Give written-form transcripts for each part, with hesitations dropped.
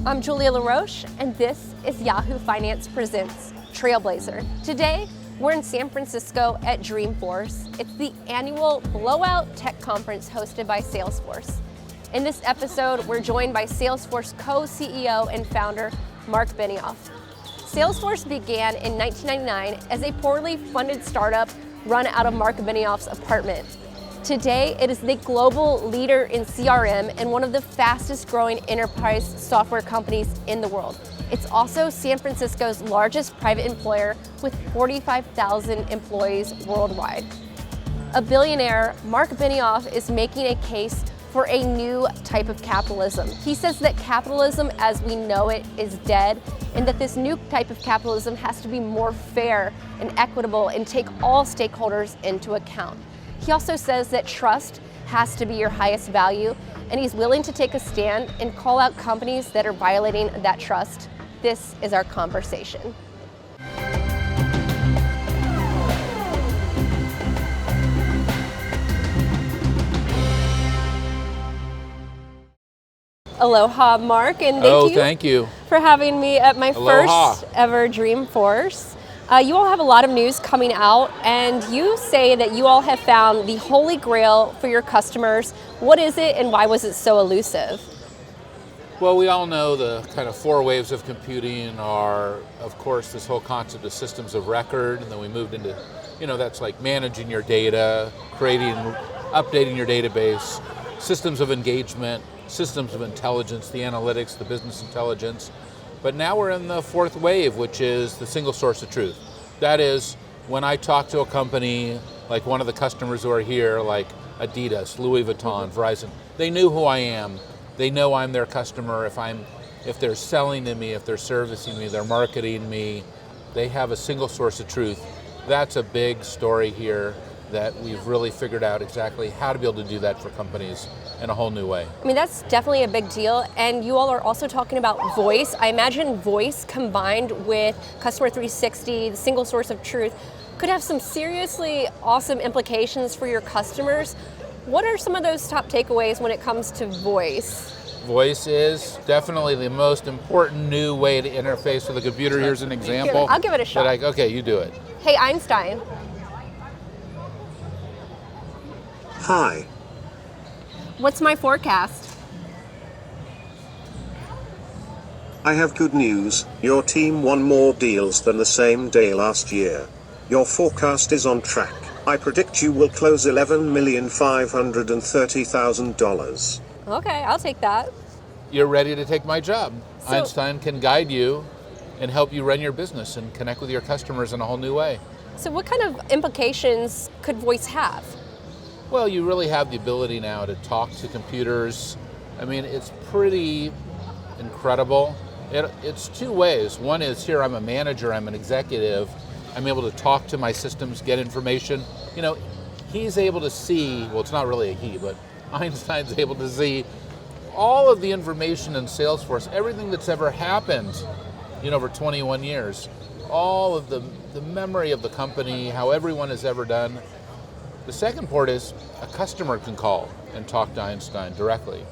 I'm Julia LaRoche, and this is Yahoo Finance Presents Trailblazer. Today, we're in San Francisco at Dreamforce. It's the annual blowout tech conference hosted by Salesforce. In this episode, we're joined by Salesforce co-CEO and founder, Marc Benioff. Salesforce began in 1999 as a poorly funded startup run out of Marc Benioff's apartment. Today, it is the global leader in CRM and one of the fastest growing enterprise software companies in the world. It's also San Francisco's largest private employer with 45,000 employees worldwide. A billionaire, Marc Benioff is making a case for a new type of capitalism. He says that capitalism as we know it is dead, and that this new type of capitalism has to be more fair and equitable and take all stakeholders into account. He also says that trust has to be your highest value, and he's willing to take a stand and call out companies that are violating that trust. This is our conversation. Aloha, Marc, and thank you for having me at my first ever Dreamforce. You all have a lot of news coming out, and you say that you all have found the holy grail for your customers. What is it, and why was it so elusive? Well, we all know the kind of four waves of computing are, of course, this whole concept of systems of record, and then we moved into, that's like managing your data, updating your database, systems of engagement, systems of intelligence, the analytics, the business intelligence. But now we're in the fourth wave, which is the single source of truth. That is, when I talk to a company, like one of the customers who are here, like Adidas, Louis Vuitton, Verizon, they knew who I am. They know I'm their customer. If they're selling to me, if they're servicing me, they're marketing me, they have a single source of truth. That's a big story here that we've really figured out exactly how to be able to do that for companies in a whole new way. I mean, that's definitely a big deal, and you all are also talking about voice. I imagine voice combined with Customer 360, the single source of truth, could have some seriously awesome implications for your customers. What are some of those top takeaways when it comes to voice? Voice is definitely the most important new way to interface with a computer. Here's an example. I'll give it a shot. Okay, you do it. Hey, Einstein. Hi. What's my forecast? I have good news. Your team won more deals than the same day last year. Your forecast is on track. I predict you will close $11,530,000. Okay, I'll take that. You're ready to take my job. So, Einstein can guide you and help you run your business and connect with your customers in a whole new way. So what kind of implications could voice have? Well, you really have the ability now to talk to computers. I mean, it's pretty incredible. It's two ways. One is here, I'm a manager, I'm an executive. I'm able to talk to my systems, get information. He's able to see, well, it's not really a he, but Einstein's able to see all of the information in Salesforce, everything that's ever happened, over 21 years, all of the memory of the company, how everyone has ever done. The second part is a customer can call and talk to Einstein directly.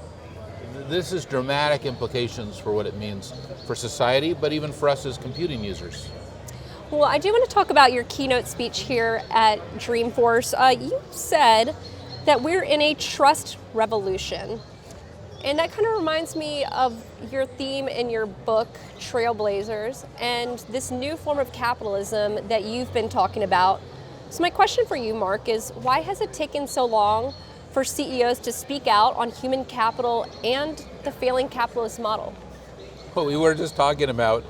This is dramatic implications for what it means for society, but even for us as computing users. Well, I do want to talk about your keynote speech here at Dreamforce. You said that we're in a trust revolution. And that kind of reminds me of your theme in your book, Trailblazers, and this new form of capitalism that you've been talking about. So my question for you, Marc, is why has it taken so long for CEOs to speak out on human capital and the failing capitalist model? Well, we were just talking about,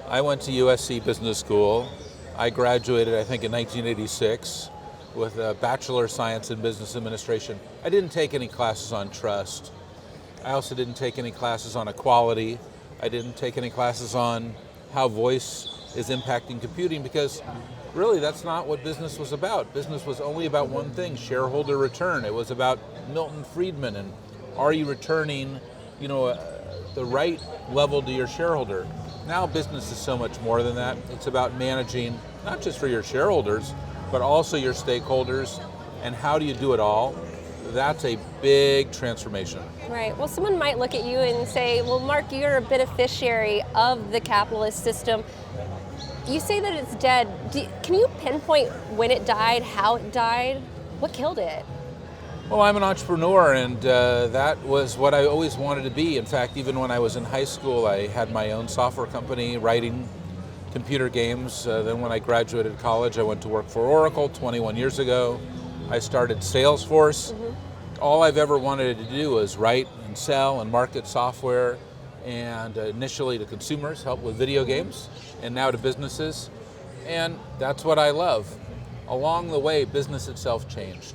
I went to USC Business School. I graduated, I think, in 1986 with a Bachelor of Science in Business Administration. I didn't take any classes on trust. I also didn't take any classes on equality. I didn't take any classes on how voice is impacting computing, because really that's not what business was about. Business was only about one thing, shareholder return. It was about Milton Friedman and are you returning, the right level to your shareholder. Now business is so much more than that. It's about managing, not just for your shareholders, but also your stakeholders, and how do you do it all? that's a big transformation. Right. Well, someone might look at you and say, well, Mark, you're a beneficiary of the capitalist system. You say that it's dead. Can you pinpoint when it died, how it died? What killed it? Well, I'm an entrepreneur, and that was what I always wanted to be. In fact, even when I was in high school, I had my own software company writing computer games. Then when I graduated college, I went to work for Oracle 21 years ago. I started Salesforce. All I've ever wanted to do was write and sell and market software, and initially to consumers, help with video games, and now to businesses. And that's what I love. Along the way, business itself changed.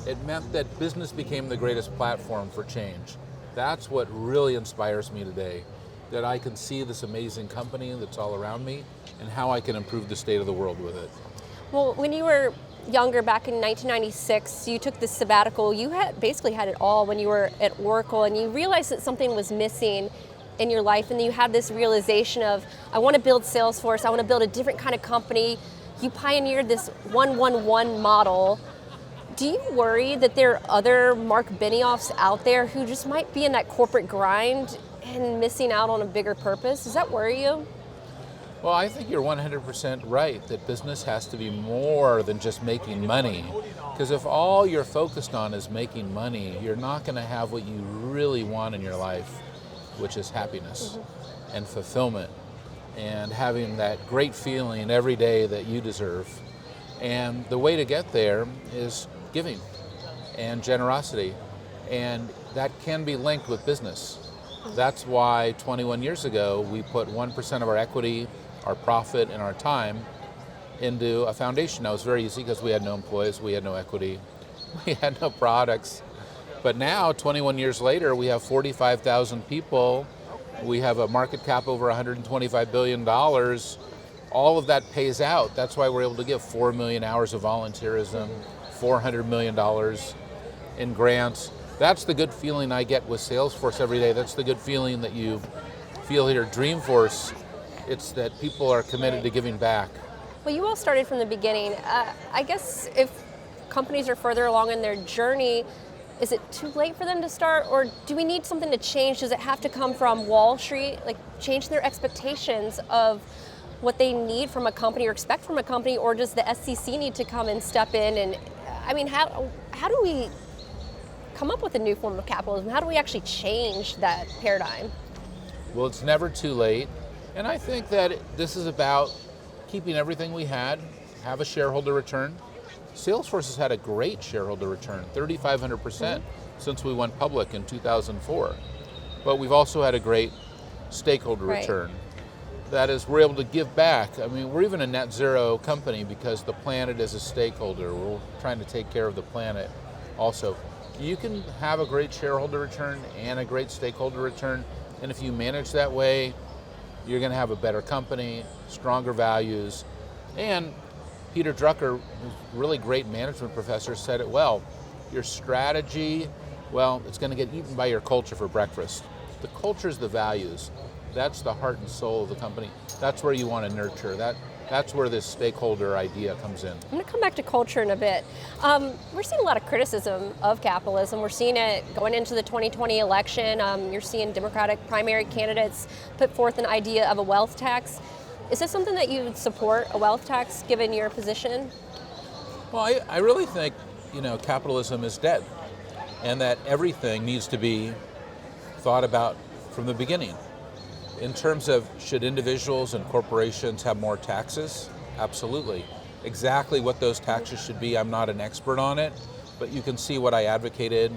It meant that business became the greatest platform for change. That's what really inspires me today, that I can see this amazing company that's all around me and how I can improve the state of the world with it. Well, when you were younger, back in 1996, you took this sabbatical. You basically had it all when you were at Oracle, and you realized that something was missing in your life, and then you had this realization of, I want to build Salesforce, I want to build a different kind of company. You pioneered this 1-1-1 model. Do you worry that there are other Marc Benioffs out there who just might be in that corporate grind and missing out on a bigger purpose? Does that worry you? Well, I think you're 100% right that business has to be more than just making money. Because if all you're focused on is making money, you're not going to have what you really want in your life, which is happiness and fulfillment and having that great feeling every day that you deserve. And the way to get there is giving and generosity. And that can be linked with business. That's why 21 years ago, we put 1% of our equity, our profit, and our time into a foundation. Now, it was very easy because we had no employees, we had no equity, we had no products. But now, 21 years later, we have 45,000 people. We have a market cap over $125 billion. All of that pays out. That's why we're able to give 4 million hours of volunteerism, $400 million in grants. That's the good feeling I get with Salesforce every day. That's the good feeling that you feel here at Dreamforce. It's that people are committed to giving back. Well, you all started from the beginning. I guess if companies are further along in their journey, is it too late for them to start, or do we need something to change? Does it have to come from Wall Street, like change their expectations of what they need from a company or expect from a company, or does the SEC need to come and step in? And I mean, how do we come up with a new form of capitalism? How do we actually change that paradigm? Well, it's never too late. And I think that this is about keeping everything we had, have a shareholder return. Salesforce has had a great shareholder return, 3,500% since we went public in 2004. But we've also had a great stakeholder return. That is, we're able to give back. I mean, we're even a net zero company because the planet is a stakeholder. We're trying to take care of the planet also. You can have a great shareholder return and a great stakeholder return, and if you manage that way, you're going to have a better company, stronger values. And Peter Drucker, a really great management professor, said it well. Your strategy, well, it's going to get eaten by your culture for breakfast. The culture is the values. That's the heart and soul of the company. That's where you want to nurture. That's where this stakeholder idea comes in. I'm going to come back to culture in a bit. We're seeing a lot of criticism of capitalism. We're seeing it going into the 2020 election. You're seeing Democratic primary candidates put forth an idea of a wealth tax. Is this something that you would support, a wealth tax, given your position? Well, I really think, capitalism is dead, and that everything needs to be thought about from the beginning. In terms of should individuals and corporations have more taxes? Absolutely. Exactly what those taxes should be, I'm not an expert on it, but you can see what I advocated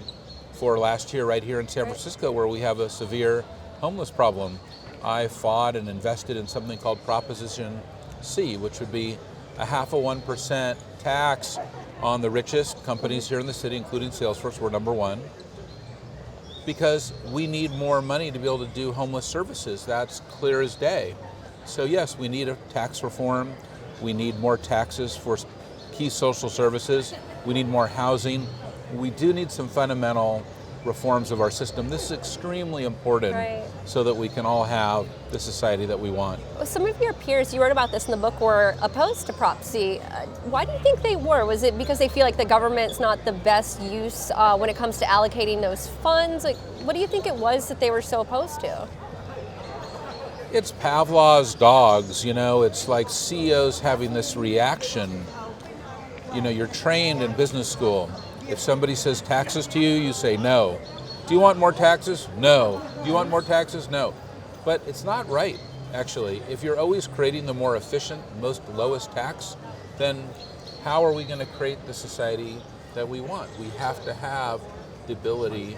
for last year right here in San Francisco, where we have a severe homeless problem. I fought and invested in something called Proposition C, which would be a 0.5% tax on the richest companies here in the city, including Salesforce. We're number one. Because we need more money to be able to do homeless services. That's clear as day. So yes, we need a tax reform. We need more taxes for key social services. We need more housing. We do need some fundamental reforms of our system. This is extremely important so that we can all have the society that we want. Some of your peers, you wrote about this in the book, were opposed to Prop C. Why do you think they were? Was it because they feel like the government's not the best use when it comes to allocating those funds? Like, what do you think it was that they were so opposed to? It's Pavlov's dogs, it's like CEOs having this reaction. You're trained in business school. If somebody says taxes to you, you say no. Do you want more taxes? No. Do you want more taxes? No. But it's not right, actually. If you're always creating the more efficient, most lowest tax, then how are we going to create the society that we want? We have to have the ability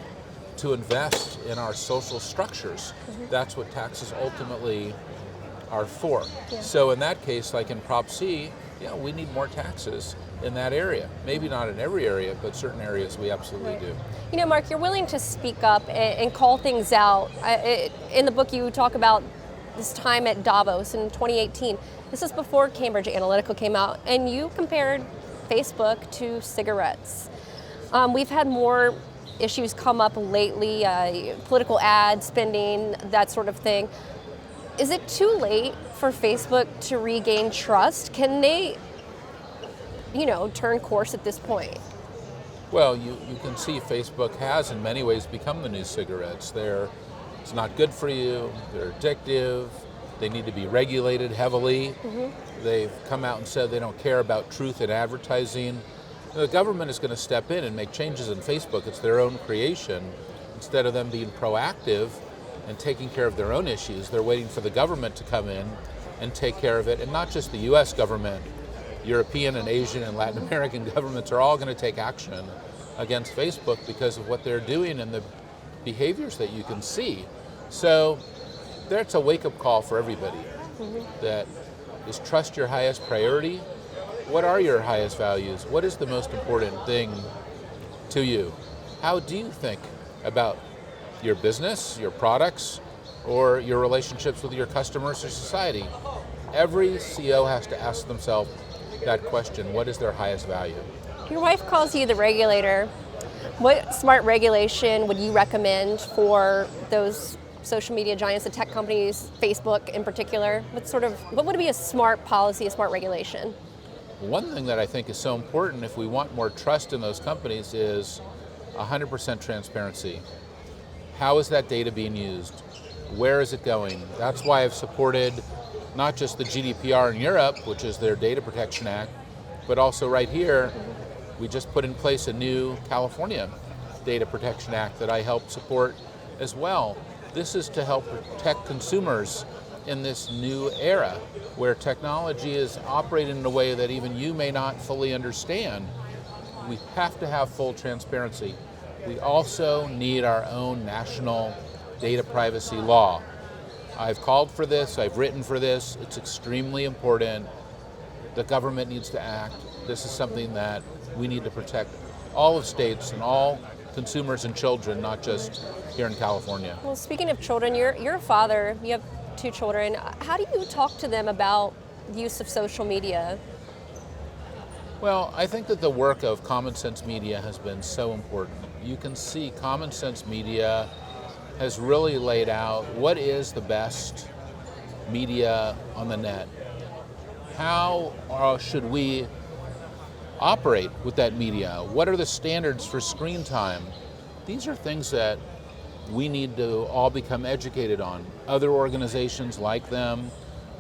to invest in our social structures. That's what taxes ultimately are for. Yeah. So in that case, like in Prop C, we need more taxes in that area. Maybe not in every area, but certain areas we absolutely do. Mark, you're willing to speak up and call things out. In the book, you talk about this time at Davos in 2018. This is before Cambridge Analytica came out, and you compared Facebook to cigarettes. We've had more issues come up lately, political ad spending, that sort of thing. Is it too late for Facebook to regain trust? Can they, turn course at this point? Well, you can see Facebook has in many ways become the new cigarettes. It's not good for you, they're addictive, they need to be regulated heavily. They've come out and said they don't care about truth in advertising. The government is going to step in and make changes in Facebook. It's their own creation. Instead of them being proactive and taking care of their own issues, they're waiting for the government to come in and take care of it. And not just the US government, European and Asian and Latin American governments are all going to take action against Facebook because of what they're doing and the behaviors that you can see. So that's a wake-up call for everybody. That is trust your highest priority. What are your highest values? What is the most important thing to you? How do you think about your business, your products, or your relationships with your customers or society? Every CEO has to ask themselves that question. What is their highest value? Your wife calls you the regulator. What smart regulation would you recommend for those social media giants, the tech companies, Facebook in particular? What would be a smart policy, a smart regulation? One thing that I think is so important if we want more trust in those companies is 100% transparency. How is that data being used? Where is it going? That's why I've supported not just the GDPR in Europe, which is their Data Protection Act, but also right here, we just put in place a new California Data Protection Act that I help support as well. This is to help protect consumers in this new era where technology is operating in a way that even you may not fully understand. We have to have full transparency. We also need our own national data privacy law. I've called for this, I've written for this, it's extremely important. The government needs to act. This is something that we need to protect all of states and all consumers and children, not just here in California. Well, speaking of children, you're a father, you have 2 children. How do you talk to them about the use of social media? Well, I think that the work of Common Sense Media has been so important. You can see Common Sense Media has really laid out what is the best media on the net. How should we operate with that media? What are the standards for screen time? These are things that we need to all become educated on. Other organizations like them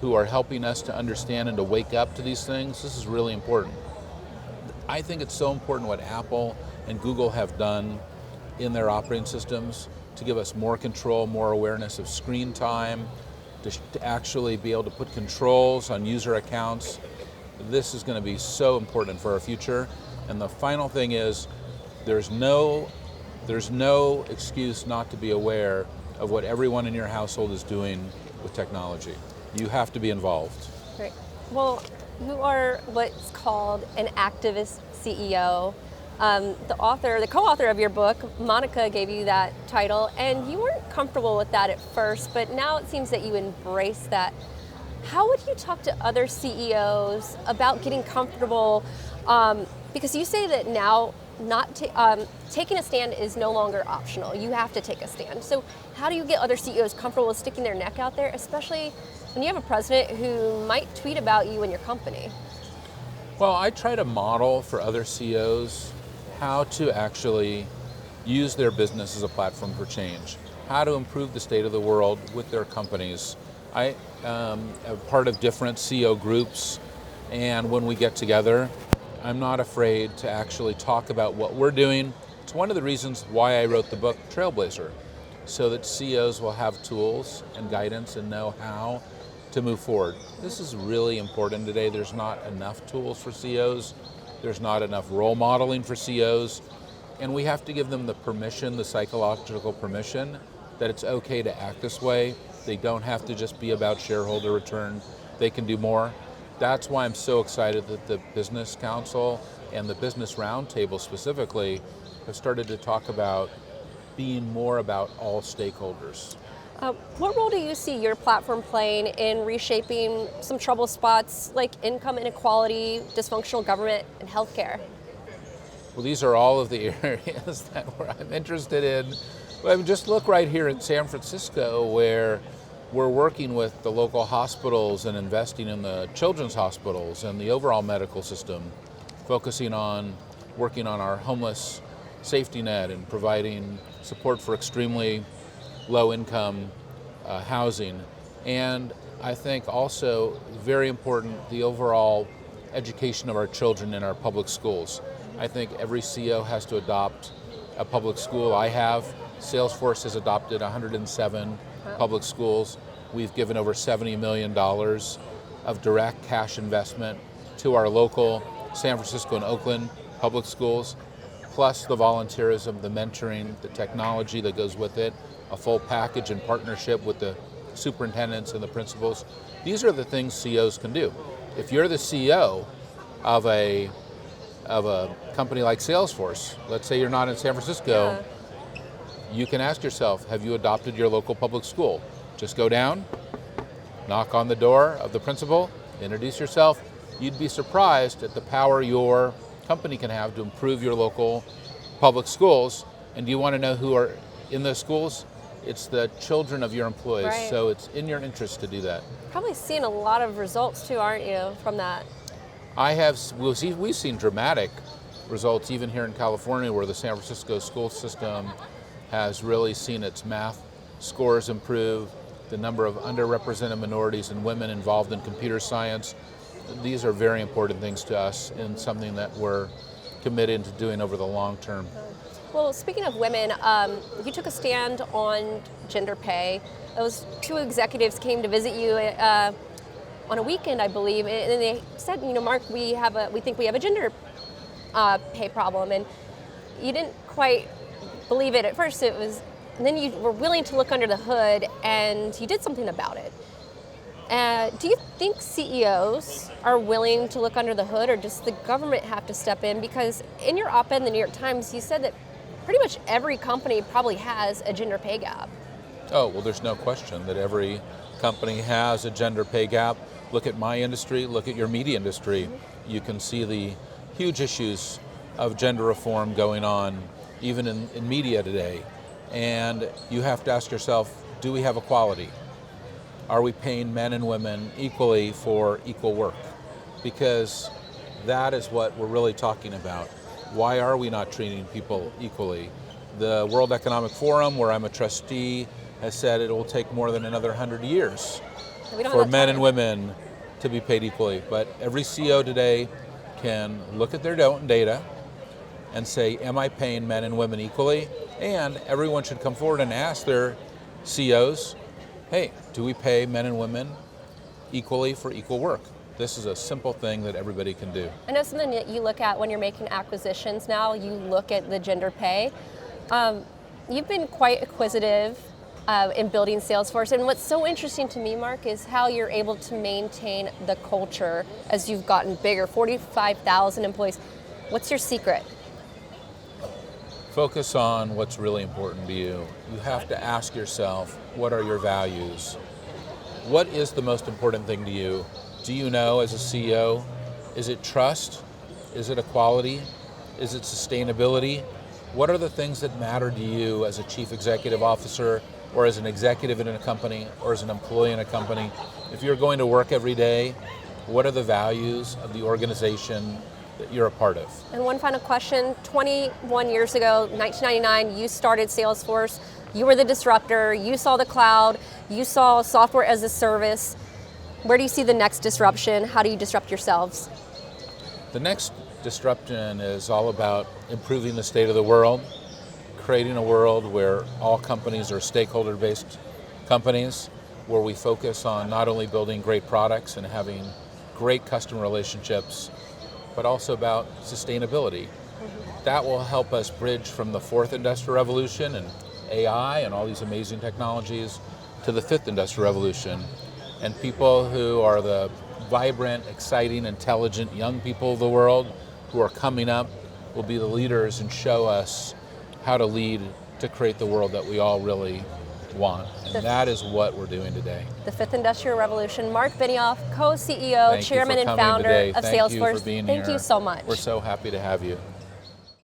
who are helping us to understand and to wake up to these things, this is really important. I think it's so important what Apple and Google have done in their operating systems to give us more control, more awareness of screen time, to actually be able to put controls on user accounts. This is going to be so important for our future. And the final thing is, there's no excuse not to be aware of what everyone in your household is doing with technology. You have to be involved. Great. Well, you are what's called an activist CEO. The co-author of your book, Monica, gave you that title, and you weren't comfortable with that at first, but now it seems that you embrace that. How would you talk to other CEOs about getting comfortable? Because you say that now taking a stand is no longer optional. You have to take a stand. So how do you get other CEOs comfortable with sticking their neck out there, especially when you have a president who might tweet about you and your company? Well, I try to model for other CEOs how to actually use their business as a platform for change, how to improve the state of the world with their companies. I am part of different CEO groups, and when we get together, I'm not afraid to actually talk about what we're doing. It's one of the reasons why I wrote the book Trailblazer, so that CEOs will have tools and guidance and know how to move forward. This is really important today. There's not enough tools for CEOs. There's not enough role modeling for CEOs. And we have to give them the permission, the psychological permission, that it's okay to act this way. They don't have to just be about shareholder return. They can do more. That's why I'm so excited that the Business Council and the Business Roundtable specifically have started to talk about being more about all stakeholders. What role do you see your platform playing in reshaping some trouble spots like income inequality, dysfunctional government, and healthcare? Well, these are all of the areas that I'm interested in. But just look right here in San Francisco, where we're working with the local hospitals and investing in the children's hospitals and the overall medical system, focusing on working on our homeless safety net and providing support for extremely low income housing. And I think also very important, the overall education of our children in our public schools. I think every CEO has to adopt a public school. I have. Salesforce has adopted 107 public schools. We've given over $70 million of direct cash investment to our local San Francisco and Oakland public schools, plus the volunteerism, the mentoring, the technology that goes with it, a full package in partnership with the superintendents and the principals. These are the things CEOs can do. If you're the CEO of a company like Salesforce, let's say you're not in San Francisco, you can ask yourself, have you adopted your local public school? Just go down, knock on the door of the principal, introduce yourself. You'd be surprised at the power your company can have to improve your local public schools. And do you want to know who are in those schools? It's the children of your employees, right. So it's in your interest to do that. Probably seeing a lot of results too, aren't you, from that? We've seen dramatic results even here in California, where the San Francisco school system has really seen its math scores improve, the number of underrepresented minorities and women involved in computer science. These are very important things to us and something that we're committed to doing over the long term. Well, speaking of women, you took a stand on gender pay. Those two executives came to visit you on a weekend, I believe, and they said, Mark, we think we have a gender pay problem, and you didn't quite believe it at first. And then you were willing to look under the hood, and you did something about it. Do you think CEOs are willing to look under the hood, or does the government have to step in? Because in your op-ed in the New York Times, you said that pretty much every company probably has a gender pay gap. Oh, well, there's no question that every company has a gender pay gap. Look at my industry, look at your media industry. Mm-hmm. You can see the huge issues of gender reform going on, even in media today. And you have to ask yourself, do we have equality? Are we paying men and women equally for equal work? Because that is what we're really talking about. Why are we not treating people equally? The World Economic Forum, where I'm a trustee, has said it will take more than another 100 years for men and women to be paid equally. But every CEO today can look at their data and say, am I paying men and women equally? And everyone should come forward and ask their CEOs, hey, do we pay men and women equally for equal work? This is a simple thing that everybody can do. I know something that you look at when you're making acquisitions now, you look at the gender pay. You've been quite acquisitive in building Salesforce, and what's so interesting to me, Mark, is how you're able to maintain the culture as you've gotten bigger, 45,000 employees. What's your secret? Focus on what's really important to you. You have to ask yourself, what are your values? What is the most important thing to you? Do you know as a CEO, is it trust? Is it equality? Is it sustainability? What are the things that matter to you as a chief executive officer, or as an executive in a company, or as an employee in a company? If you're going to work every day, what are the values of the organization that you're a part of? And one final question, 21 years ago, 1999, you started Salesforce. You were the disruptor, you saw the cloud, you saw software as a service. Where do you see the next disruption? How do you disrupt yourselves? The next disruption is all about improving the state of the world, creating a world where all companies are stakeholder-based companies, where we focus on not only building great products and having great customer relationships, but also about sustainability. That will help us bridge from the fourth industrial revolution and AI and all these amazing technologies to the fifth industrial revolution. And people who are the vibrant, exciting, intelligent young people of the world who are coming up will be the leaders and show us how to lead to create the world that we all really want. And that is what we're doing today. The fifth industrial revolution. Marc Benioff, co-CEO, chairman and founder of Salesforce. Thank you for being here. Thank you so much. We're so happy to have you.